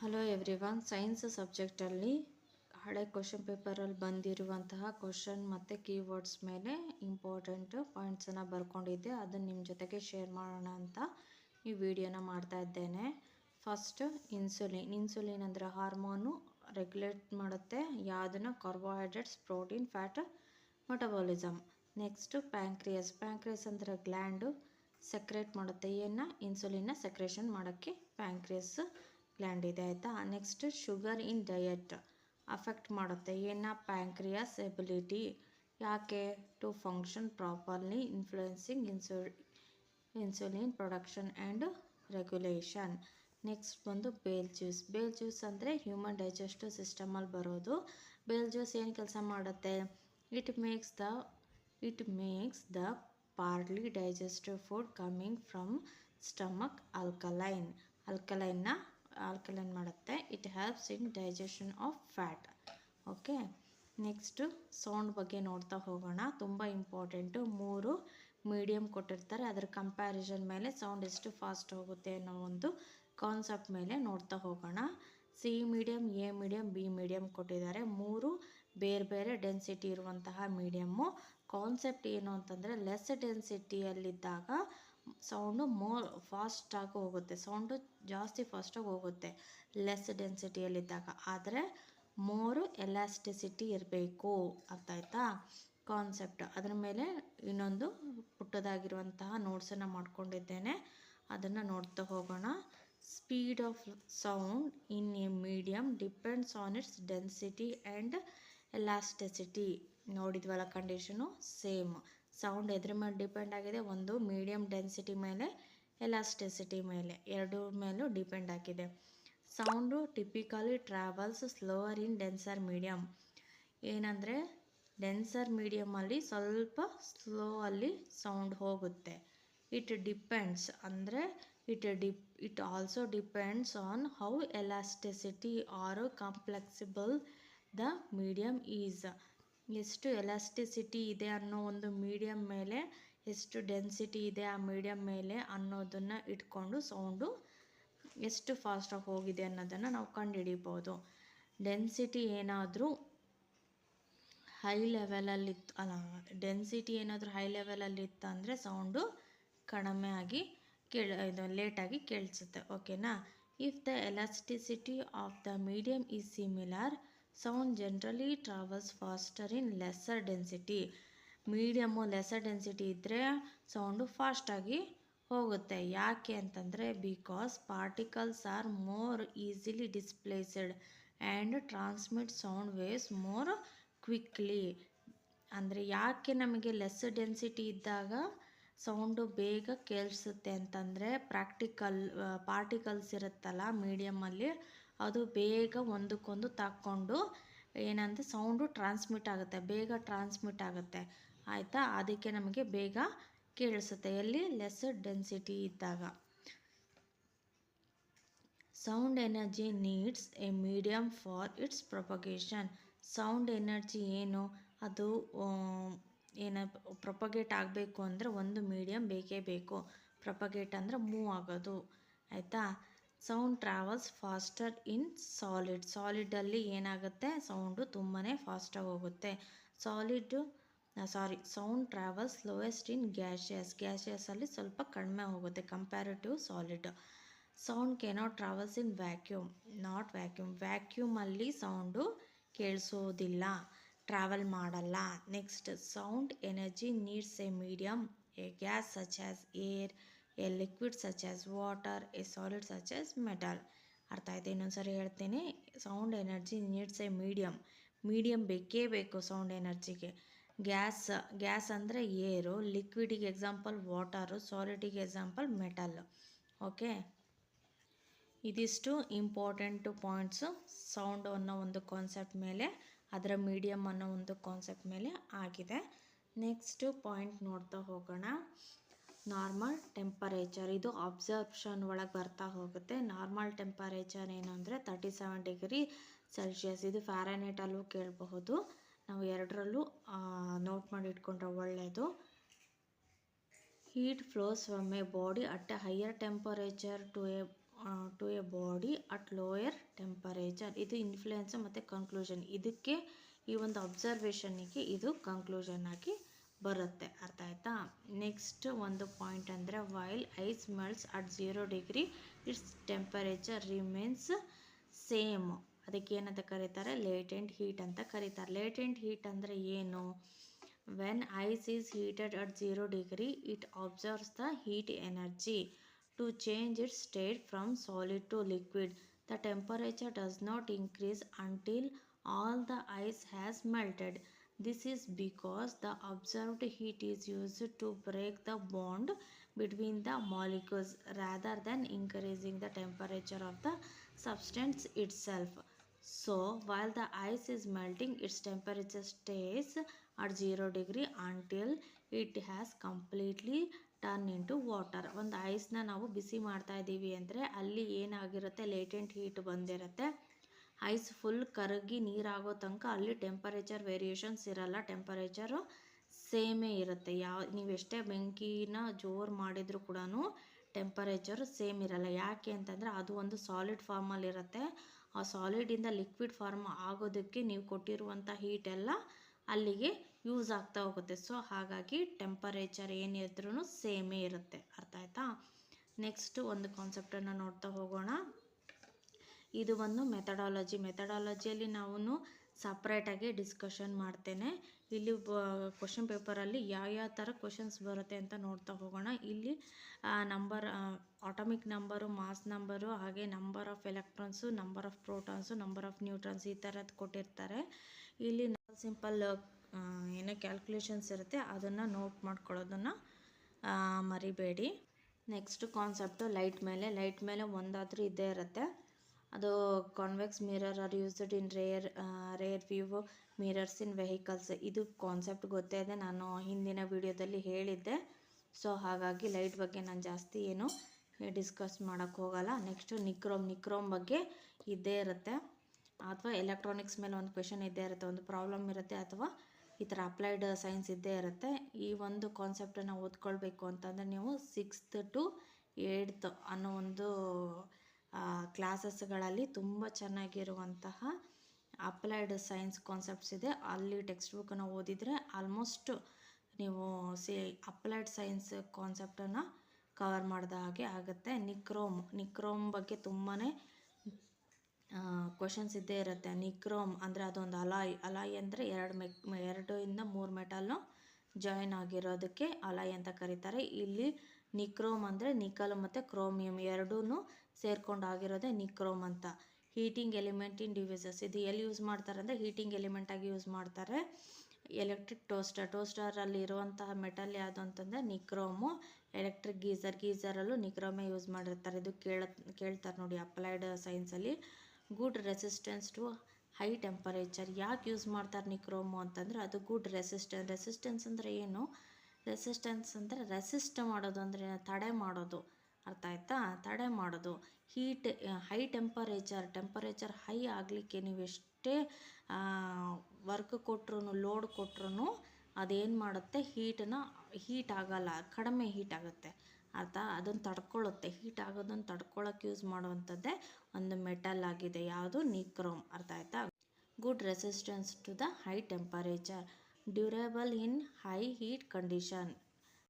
Hello everyone, science ಸಬ್ಜೆಕ್ಟಲ್ಲಿ ಹಳೆ question ಪೇಪರಲ್ಲಿ ಬಂದಿರುವಂತಹ ಕ್ವಶನ್ ಮತ್ತು ಕೀವರ್ಡ್ಸ್ ಮೇಲೆ ಇಂಪಾರ್ಟೆಂಟ್ ಪಾಯಿಂಟ್ಸನ್ನು ಬರ್ಕೊಂಡಿದ್ದೆ. ಅದನ್ನು ನಿಮ್ಮ ಜೊತೆಗೆ ಶೇರ್ ಮಾಡೋಣ ಅಂತ ಈ ವಿಡಿಯೋನ ಮಾಡ್ತಾ ಇದ್ದೇನೆ. ಫಸ್ಟ್, ಇನ್ಸುಲಿನ್ ಅಂದರೆ ಹಾರ್ಮೋನು ರೆಗ್ಯುಲೇಟ್ ಮಾಡುತ್ತೆ ಯಾವುದನ್ನು? Carbohydrates, protein, fat, metabolism. Next pancreas ಅಂದರೆ ಗ್ಲ್ಯಾಂಡು ಸೆಕ್ರೇಟ್ ಮಾಡುತ್ತೆ ಇನ್ಸುಲಿನ್ನ ಸೆಕ್ರೇಷನ್ ಮಾಡೋಕ್ಕೆ ಪ್ಯಾಂಕ್ರಿಯಸ್ ಗ್ಲ್ಯಾಂಡ್ ಇದೆ ಆಯಿತಾ. Next, sugar in diet affect ಮಾಡುತ್ತೆ ಪ್ಯಾಂಕ್ರಿಯಾಸ್ ಎಬಿಲಿಟಿ. ಯಾಕೆ? To function properly, influencing insulin production and regulation. Next ಬಂದು ಬೇಲ್ ಜ್ಯೂಸ್ ಅಂದರೆ ಹ್ಯೂಮನ್ ಡೈಜೆಸ್ಟಿವ್ ಸಿಸ್ಟಮಲ್ಲಿ ಬರೋದು. ಬೇಲ್ ಜ್ಯೂಸ್ ಏನು ಕೆಲಸ ಮಾಡುತ್ತೆ? It makes the partly digestive food coming from stomach alkaline ಮಾಡುತ್ತೆ. It helps in digestion of fat. Okay, next sound ಬಗ್ಗೆ ನೋಡ್ತಾ ಹೋಗೋಣ. ತುಂಬ ಇಂಪಾರ್ಟೆಂಟು. 3 ಮೀಡಿಯಮ್ ಕೊಟ್ಟಿರ್ತಾರೆ, ಅದರ ಕಂಪ್ಯಾರಿಸನ್ ಮೇಲೆ ಸೌಂಡ್ ಎಷ್ಟು ಫಾಸ್ಟ್ ಹೋಗುತ್ತೆ ಅನ್ನೋ ಒಂದು ಕಾನ್ಸೆಪ್ಟ್ ಮೇಲೆ ನೋಡ್ತಾ ಹೋಗೋಣ. C medium, A medium, B medium ಕೊಟ್ಟಿದ್ದಾರೆ. 3 ಬೇರೆ ಬೇರೆ ಡೆನ್ಸಿಟಿ ಇರುವಂತಹ ಮೀಡಿಯಮ್ಮು. ಕಾನ್ಸೆಪ್ಟ್ ಏನು ಅಂತಂದರೆ, ಲೆಸ್ ಡೆನ್ಸಿಟಿಯಲ್ಲಿದ್ದಾಗ ಸೌಂಡು ಫಾಸ್ಟಾಗಿ ಹೋಗುತ್ತೆ, ಸೌಂಡು ಜಾಸ್ತಿ ಫಾಸ್ಟಾಗಿ ಹೋಗುತ್ತೆ ಲೆಸ್ ಡೆನ್ಸಿಟಿಯಲ್ಲಿದ್ದಾಗ. ಆದರೆ ಮೋರು ಎಲಾಸ್ಟಿಸಿಟಿ ಇರಬೇಕು, ಅರ್ಥ ಆಯ್ತಾ ಕಾನ್ಸೆಪ್ಟ್. ಅದರ ಮೇಲೆ ಇನ್ನೊಂದು ಪುಟ್ಟದಾಗಿರುವಂತಹ ನೋಟ್ಸನ್ನು ಮಾಡ್ಕೊಂಡಿದ್ದೇನೆ, ಅದನ್ನು ನೋಡ್ತಾ ಹೋಗೋಣ. Speed of sound in a medium depends on its density and elasticity. ನೋಡಿದ್ವಲ್ಲ ಕಂಡೀಷನು ಸೇಮ್. ಸೌಂಡ್ ಎದ್ರ ಮೇಲೆ ಡಿಪೆಂಡ್ ಆಗಿದೆ? ಒಂದು ಮೀಡಿಯಮ್ ಡೆನ್ಸಿಟಿ ಮೇಲೆ, ಎಲಾಸ್ಟಿಸಿಟಿ ಮೇಲೆ, ಎರಡೂ ಮೇಲೂ ಡಿಪೆಂಡ್ ಆಗಿದೆ. Sound typically travels slower in denser medium. ಏನಂದರೆ ಡೆನ್ಸರ್ ಮೀಡಿಯಮಲ್ಲಿ ಸ್ವಲ್ಪ ಸ್ಲೋ ಅಲ್ಲಿ ಸೌಂಡ್ ಹೋಗುತ್ತೆ. ಇಟ್ ಡಿಪೆಂಡ್ಸ್ ಅಂದರೆ it also depends on how elasticity or compressible the medium is. ಎಷ್ಟು ಎಲಾಸ್ಟಿಸಿಟಿ ಇದೆ ಅನ್ನೋ ಒಂದು ಮೀಡಿಯಮ್ ಮೇಲೆ, ಎಷ್ಟು ಡೆನ್ಸಿಟಿ ಇದೆ ಆ ಮೀಡಿಯಮ್ ಮೇಲೆ ಅನ್ನೋದನ್ನು ಇಟ್ಕೊಂಡು ಸೌಂಡು ಎಷ್ಟು ಫಾಸ್ಟಾಗಿ ಹೋಗಿದೆ ಅನ್ನೋದನ್ನು ನಾವು ಕಂಡುಹಿಡಿಬೋದು. ಡೆನ್ಸಿಟಿ ಏನಾದರೂ ಹೈ ಲೆವೆಲಲ್ಲಿತ್ತು ಅಂದರೆ ಸೌಂಡು ಕಡಿಮೆ ಆಗಿ ಲೇಟಾಗಿ ಕೇಳಿಸುತ್ತೆ. ಓಕೆನಾ? If the elasticity of the medium is similar, sound generally travels faster in lesser density. Medium lesser density ಇದ್ದರೆ ಸೌಂಡು ಫಾಸ್ಟಾಗಿ ಹೋಗುತ್ತೆ. ಯಾಕೆ ಅಂತಂದರೆ, because particles R more easily displaced and transmit sound waves more quickly. ಅಂದರೆ ಯಾಕೆ ನಮಗೆ less density ಇದ್ದಾಗ sound ಬೇಗ ಕೇಳಿಸುತ್ತೆ ಅಂತಂದರೆ, ಪಾರ್ಟಿಕಲ್ಸ್ ಇರುತ್ತಲ್ಲ ಮೀಡಿಯಮಲ್ಲಿ, ಅದು ಬೇಗ ಒಂದಕ್ಕೊಂದು ತಾಕ್ಕೊಂಡು ಏನಂದರೆ ಸೌಂಡು ಬೇಗ ಟ್ರಾನ್ಸ್ಮಿಟ್ ಆಗುತ್ತೆ ಆಯಿತಾ. ಅದಕ್ಕೆ ನಮಗೆ ಬೇಗ ಕೇಳಿಸುತ್ತೆ ಎಲ್ಲಿ? ಲೆಸ್ ಡೆನ್ಸಿಟಿ ಇದ್ದಾಗ. Sound energy needs a medium for it's propagation. Sound energy ಏನು? ಅದು ಪ್ರೊಪಗೇಟ್ ಆಗಬೇಕು ಅಂದರೆ ಒಂದು ಮೀಡಿಯಮ್ ಬೇಕೇ ಬೇಕು. ಪ್ರೊಪಗೇಟ್ ಅಂದರೆ ಮೂವ್ ಆಗೋದು ಆಯಿತಾ. ಸೌಂಡ್ ಟ್ರಾವೆಲ್ಸ್ ಫಾಸ್ಟರ್ ಇನ್ ಸಾಲಿಡಲ್ಲಿ ಏನಾಗುತ್ತೆ? ಸೌಂಡು ತುಂಬಾ ಫಾಸ್ಟಾಗಿ ಹೋಗುತ್ತೆ. ಸೌಂಡ್ ಟ್ರಾವೆಲ್ಸ್ ಸ್ಲೋಯೆಸ್ಟ್ ಇನ್ ಗ್ಯಾಸಿಯಸ್ಸಲ್ಲಿ ಸ್ವಲ್ಪ ಕಡಿಮೆ ಹೋಗುತ್ತೆ comparative solid. Sound cannot travels in ವ್ಯಾಕ್ಯೂಮಲ್ಲಿ ಸೌಂಡು ಕೇಳಿಸೋದಿಲ್ಲ, ಟ್ರಾವೆಲ್ ಮಾಡಲ್ಲ. Next, sound energy needs a medium, a gas such as air, a liquid such as water, a solid such as metal. ಅರ್ಥ ಆಯ್ತು? ಇನ್ನೊಂದ್ಸರಿ ಹೇಳ್ತೀನಿ. Sound energy needs a medium ಬೇಕೇ ಬೇಕು sound ಎನರ್ಜಿಗೆ. ಗ್ಯಾಸ್ ಅಂದರೆ ಏರು, ಲಿಕ್ವಿಡಿಗೆ ಎಕ್ಸಾಂಪಲ್ ವಾಟರು, ಸಾಲಿಡಿಗೆ ಎಕ್ಸಾಂಪಲ್ ಮೆಟಲ್. ಓಕೆ, ಇದಿಷ್ಟು ಇಂಪಾರ್ಟೆಂಟು ಪಾಯಿಂಟ್ಸು ಸೌಂಡು ಅನ್ನೋ ಒಂದು ಕಾನ್ಸೆಪ್ಟ್ ಮೇಲೆ, ಅದರ ಮೀಡಿಯಮ್ ಅನ್ನೋ ಒಂದು ಕಾನ್ಸೆಪ್ಟ್ ಮೇಲೆ ಆಗಿದೆ. ನೆಕ್ಸ್ಟು ಪಾಯಿಂಟ್ ನೋಡ್ತಾ ಹೋಗೋಣ. ನಾರ್ಮಲ್ ಟೆಂಪರೇಚರ್, ಇದು ಅಬ್ಸರ್ಪ್ಷನ್ ಒಳಗೆ ಬರ್ತಾ ಹೋಗುತ್ತೆ. ನಾರ್ಮಲ್ ಟೆಂಪರೇಚರ್ ಏನು ಅಂದರೆ 37 ಡಿಗ್ರಿ ಸೆಲ್ಸಿಯಸ್. ಇದು ಫ್ಯಾರನೈಟಲ್ಲೂ ಕೇಳಬಹುದು, ನಾವು ಎರಡರಲ್ಲೂ ನೋಟ್ ಮಾಡಿ ಇಟ್ಕೊಂಡ್ರೆ ಒಳ್ಳೆಯದು. Heat flows from a body at a higher temperature to a to a body at lower temperature. ಇದು ಇನ್ಫ್ಲುಯೆನ್ಸ್ ಮತ್ತು ಕನ್ಕ್ಲೂಷನ್. ಇದಕ್ಕೆ ಈ ಒಂದು ಅಬ್ಸರ್ವೇಷನ್ನಿಗೆ ಇದು ಕನ್ಕ್ಲೂಷನ್ ಆಗಿ ಬರುತ್ತೆ. ಅರ್ಥ ಆಯ್ತಾ? ನೆಕ್ಸ್ಟ್ ಒಂದು ಪಾಯಿಂಟ್ ಅಂದರೆ while ice melts at 0 degree it's temperature remains same. ಅದಕ್ಕೆ ಏನಂತ ಕರೀತಾರೆ? ಲೇಟೆಂಟ್ ಹೀಟ್ ಅಂತ ಕರೀತಾರೆ. ಲೇಟೆಂಟ್ ಹೀಟ್ ಅಂದರೆ ಏನು? When ice is heated at 0 degree it observes the heat energy to change its state from solid to liquid. The temperature does not increase until all the ice has melted. This is because the observed heat is used to break the bond between the molecules rather than increasing the temperature of the substance itself. So, while the ice is melting, its temperature stays at 0 degree until it has completely turn into water. ಒಂದು ಐಸ್ನ ನಾವು ಬಿಸಿ ಮಾಡ್ತಾ ಇದ್ದೀವಿ ಅಂದರೆ ಅಲ್ಲಿ ಏನಾಗಿರುತ್ತೆ? Latent heat ಬಂದಿರುತ್ತೆ. Ice full ಕರಗಿ ನೀರಾಗೋ ತನಕ ಅಲ್ಲಿ ಟೆಂಪರೇಚರ್ ವೇರಿಯೇಷನ್ಸ್ ಇರಲ್ಲ. ಟೆಂಪರೇಚರು ಸೇಮೇ ಇರುತ್ತೆ. ನೀವು ಎಷ್ಟೇ ಬೆಂಕಿನ ಜೋರು ಮಾಡಿದರೂ ಕೂಡ ಟೆಂಪರೇಚರು ಸೇಮ್ ಇರಲ್ಲ. ಯಾಕೆ ಅಂತಂದರೆ ಅದು ಒಂದು ಸಾಲಿಡ್ ಫಾರ್ಮಲ್ಲಿರುತ್ತೆ. ಆ ಸಾಲಿಡಿಂದ ಲಿಕ್ವಿಡ್ ಫಾರ್ಮ್ ಆಗೋದಕ್ಕೆ ನೀವು ಕೊಟ್ಟಿರುವಂಥ ಹೀಟೆಲ್ಲ ಅಲ್ಲಿಗೆ ಯೂಸ್ ಆಗ್ತಾ ಹೋಗುತ್ತೆ. ಸೊ ಹಾಗಾಗಿ ಟೆಂಪರೇಚರ್ ಏನಿದ್ರೂ ಸೇಮೇ ಇರುತ್ತೆ. ಅರ್ಥ ಆಯ್ತಾ? ನೆಕ್ಸ್ಟ್ ಒಂದು ಕಾನ್ಸೆಪ್ಟನ್ನು ನೋಡ್ತಾ ಹೋಗೋಣ. ಇದು ಒಂದು ಮೆಥಡಾಲಜಿಯಲ್ಲಿ ನಾವು ಸಪ್ರೇಟಾಗಿ ಡಿಸ್ಕಷನ್ ಮಾಡ್ತೇನೆ. ಇಲ್ಲಿ ಕ್ವಶನ್ ಪೇಪರಲ್ಲಿ ಯಾವ ಥರ ಕ್ವಶನ್ಸ್ ಬರುತ್ತೆ ಅಂತ ನೋಡ್ತಾ ಹೋಗೋಣ. ಇಲ್ಲಿ number, atomic number, mass number, ಹಾಗೆ number of electrons, number of protons, number of neutrons ಈ ಥರದ್ದು ಕೊಟ್ಟಿರ್ತಾರೆ. ಇಲ್ಲಿ ಸಿಂಪಲ್ ಏನೋ ಕ್ಯಾಲ್ಕುಲೇಷನ್ಸ್ ಇರುತ್ತೆ, ಅದನ್ನು ನೋಟ್ ಮಾಡ್ಕೊಳ್ಳೋದನ್ನು ಮರಿಬೇಡಿ. ನೆಕ್ಸ್ಟ್ ಕಾನ್ಸೆಪ್ಟು ಲೈಟ್ ಮೇಲೆ ಒಂದಾದರೂ ಇದ್ದೇ ಇರುತ್ತೆ. ಅದು convex mirror are used in rare view mirrors in vehicles. ಇದು ಕಾನ್ಸೆಪ್ಟ್ ಗೊತ್ತೇ ಇದೆ, ನಾನು ಹಿಂದಿನ ವಿಡಿಯೋದಲ್ಲಿ ಹೇಳಿದ್ದೆ. ಸೊ ಹಾಗಾಗಿ ಲೈಟ್ ಬಗ್ಗೆ ನಾನು ಜಾಸ್ತಿ ಏನು ಡಿಸ್ಕಸ್ ಮಾಡೋಕ್ಕೆ ಹೋಗಲ್ಲ. ನೆಕ್ಸ್ಟು ನಿಕ್ರೋಮ್ ಬಗ್ಗೆ ಇದ್ದೇ ಇರುತ್ತೆ. ಅಥವಾ ಎಲೆಕ್ಟ್ರಾನಿಕ್ಸ್ ಮೇಲೆ ಒಂದು ಕ್ವೆಶನ್ ಇದ್ದೇ ಇರುತ್ತೆ, ಒಂದು ಪ್ರಾಬ್ಲಮ್ ಇರುತ್ತೆ, ಅಥವಾ ಈ ಥರ ಅಪ್ಲೈಡ್ ಸೈನ್ಸ್ ಇದ್ದೇ ಇರುತ್ತೆ. ಈ ಒಂದು ಕಾನ್ಸೆಪ್ಟನ್ನು ಓದ್ಕೊಳ್ಬೇಕು ಅಂತಂದರೆ ನೀವು 6th to 8th ಅನ್ನೋ ಒಂದು ಕ್ಲಾಸಸ್ಗಳಲ್ಲಿ ತುಂಬ ಚೆನ್ನಾಗಿರುವಂತಹ ಅಪ್ಲೈಡ್ ಸೈನ್ಸ್ ಕಾನ್ಸೆಪ್ಟ್ಸ್ ಇದೆ. ಅಲ್ಲಿ ಟೆಕ್ಸ್ಟ್ ಬುಕ್ಕನ್ನು ಓದಿದರೆ ಆಲ್ಮೋಸ್ಟ್ ನೀವು ಅಪ್ಲೈಡ್ ಸೈನ್ಸ್ ಕಾನ್ಸೆಪ್ಟನ್ನು ಕವರ್ ಮಾಡಿದ ಹಾಗೆ ಆಗುತ್ತೆ. ನಿಕ್ರೋಮ್ ಬಗ್ಗೆ ತುಂಬಾ ಕ್ವಶನ್ಸ್ ಇದ್ದೇ ಇರುತ್ತೆ. ನಿಕ್ರೋಮ್ ಅಂದರೆ ಅದೊಂದು ಅಲಾಯ್ ಅಂದರೆ 2-3 ಮೆಟಲ್ನು ಜಾಯಿನ್ ಆಗಿರೋದಕ್ಕೆ ಅಲಾಯ್ ಅಂತ ಕರೀತಾರೆ. ಇಲ್ಲಿ ನಿಕ್ರೋಮ್ ಅಂದರೆ ನಿಕಲ್ ಮತ್ತು ಕ್ರೋಮಿಯಂ ಎರಡೂ ಸೇರ್ಕೊಂಡು ಆಗಿರೋದೇ ನಿಕ್ರೋಮ್ ಅಂತ. ಹೀಟಿಂಗ್ ಎಲಿಮೆಂಟ್ ಇನ್ ಡಿವೈಸಸ್, ಇದು ಎಲ್ಲಿ ಯೂಸ್ ಮಾಡ್ತಾರೆ ಅಂದರೆ ಹೀಟಿಂಗ್ ಎಲಿಮೆಂಟಾಗಿ ಯೂಸ್ ಮಾಡ್ತಾರೆ. ಎಲೆಕ್ಟ್ರಿಕ್ ಟೋಸ್ಟರಲ್ಲಿ ಇರುವಂತಹ ಮೆಟಲ್ ಯಾವುದು ಅಂತಂದರೆ ನಿಕ್ರೋಮು. ಎಲೆಕ್ಟ್ರಿಕ್ ಗೀಝರಲ್ಲೂ ನಿಕ್ರೋಮೇ ಯೂಸ್ ಮಾಡಿರ್ತಾರೆ. ಇದು ಕೇಳ್ತಾರೆ ನೋಡಿ ಅಪ್ಲೈಡ್ ಸೈನ್ಸಲ್ಲಿ. Good resistance to high temperature. ಯಾಕೆ ಯೂಸ್ ಮಾಡ್ತಾರೆ ನಿಕ್ರೋಮು ಅಂತಂದರೆ ಅದು ಗುಡ್ ರೆಸಿಸ್ಟೆನ್ಸ್ ಅಂದರೆ ಏನು? ರೆಸಿಸ್ಟೆನ್ಸ್ ಅಂದರೆ ರೆಸಿಸ್ಟ್ ಮಾಡೋದು ಅಂದರೆ ತಡೆ ಮಾಡೋದು. ಅರ್ಥ ಆಯ್ತಾ? ತಡೆ ಮಾಡೋದು. ಹೀಟ್ ಹೈ ಟೆಂಪರೇಚರ್ ಹೈ ಆಗಲಿಕ್ಕೆ ನೀವು ಎಷ್ಟೇ ವರ್ಕ್ ಕೊಟ್ರು, ಲೋಡ್ ಕೊಟ್ರು ಅದೇನು ಮಾಡುತ್ತೆ? ಹೀಟ್ ಆಗಲ್ಲ, ಕಡಿಮೆ ಹೀಟ್ ಆಗುತ್ತೆ. ಅದನ್ನು ತಡ್ಕೊಳ್ಳುತ್ತೆ. ಹೀಟ್ ಆಗೋದನ್ನು ತಡ್ಕೊಳ್ಳೋಕೆ ಯೂಸ್ ಮಾಡುವಂಥದ್ದೇ ಒಂದು ಮೆಟಲ್ ಆಗಿದೆ. ಯಾವುದು? ನಿಕ್ರೋಮ್. ಅರ್ಥ ಆಯ್ತಾ? Good resistance to the high temperature, durable in high heat condition.